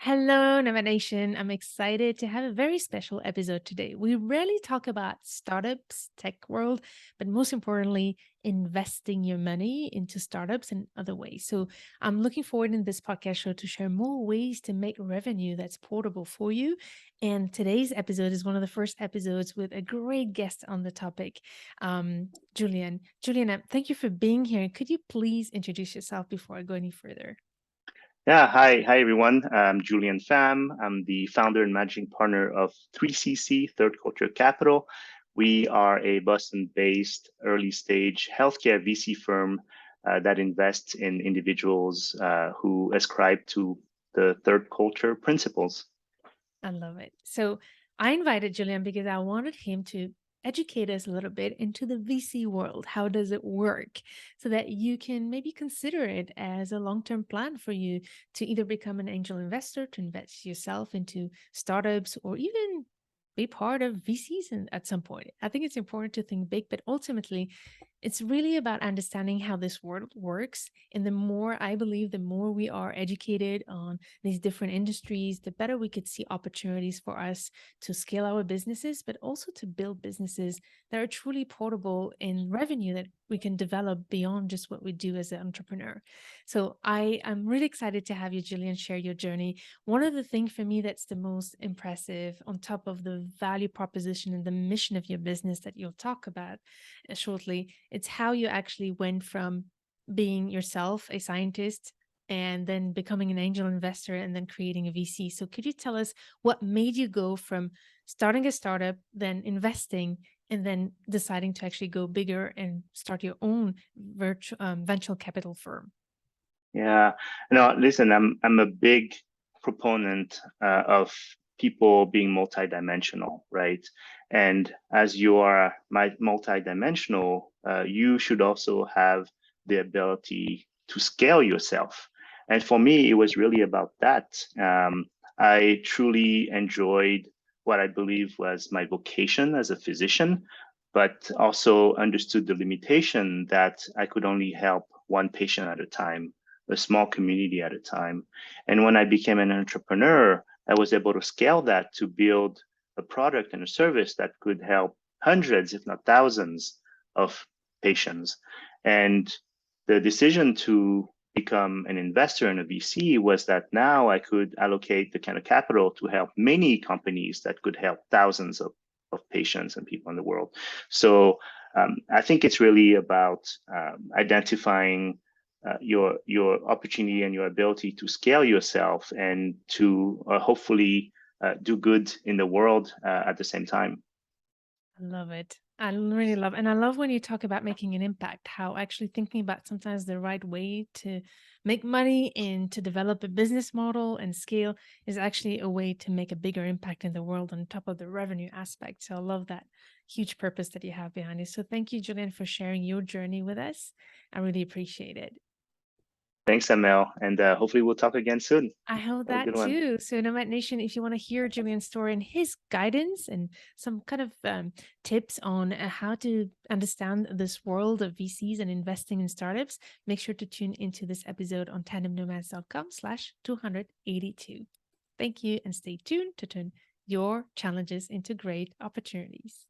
Hello, Nomad Nation. I'm excited to have a very special episode today. We rarely talk about startups, tech world, but most importantly, investing your money into startups and other ways. So I'm looking forward in this podcast show to share more ways to make revenue that's portable for you. And today's episode is one of the first episodes with a great guest on the topic, Julian. Julian, thank you for being here. Could you please introduce yourself before I go any further? Yeah, hi everyone. I'm Julien Pham. I'm the founder and managing partner of 3CC, Third Culture Capital. We are a Boston-based early stage healthcare VC firm that invests in individuals who ascribe to the third culture principles. I love it. So I invited Julian because I wanted him to educate us a little bit into the VC world. How does it work? So that you can maybe consider it as a long term plan for you to either become an angel investor, to invest yourself into startups, or even be part of VCs at some point. I think it's important to think big, but ultimately, it's really about understanding how this world works. And the more I believe, the more we are educated on these different industries, the better we could see opportunities for us to scale our businesses, but also to build businesses that are truly portable in revenue that we can develop beyond just what we do as an entrepreneur. So I am really excited to have you, Jillian, share your journey. One of the things for me that's the most impressive, on top of the value proposition and the mission of your business that you'll talk about shortly, it's how you actually went from being yourself a scientist and then becoming an angel investor and then creating a VC. So could you tell us what made you go from starting a startup, then investing, and then deciding to actually go bigger and start your own venture capital firm? Yeah, no, listen, I'm a big proponent of people being multidimensional, right? And as you are multidimensional, you should also have the ability to scale yourself. And for me, it was really about that. I truly enjoyed what I believe was my vocation as a physician, but also understood the limitation that I could only help one patient at a time, a small community at a time. And when I became an entrepreneur, I was able to scale that to build a product and a service that could help hundreds, if not thousands, of patients. And the decision to become an investor in a VC was that now I could allocate the kind of capital to help many companies that could help thousands of patients and people in the world. So I think it's really about identifying your opportunity and your ability to scale yourself and to hopefully do good in the world at the same time. I love it. I really love, and I love when you talk about making an impact, how actually thinking about sometimes the right way to make money and to develop a business model and scale is actually a way to make a bigger impact in the world on top of the revenue aspect. So I love that huge purpose that you have behind it. So thank you, Julian, for sharing your journey with us. I really appreciate it. Thanks, Amel, and hopefully we'll talk again soon. I hope Have a that good one. too. So, Nomad Nation, if you want to hear Julian's story and his guidance and some kind of tips on how to understand this world of VCs and investing in startups, make sure to tune into this episode on tandemnomads.com/282. Thank you and stay tuned to turn your challenges into great opportunities.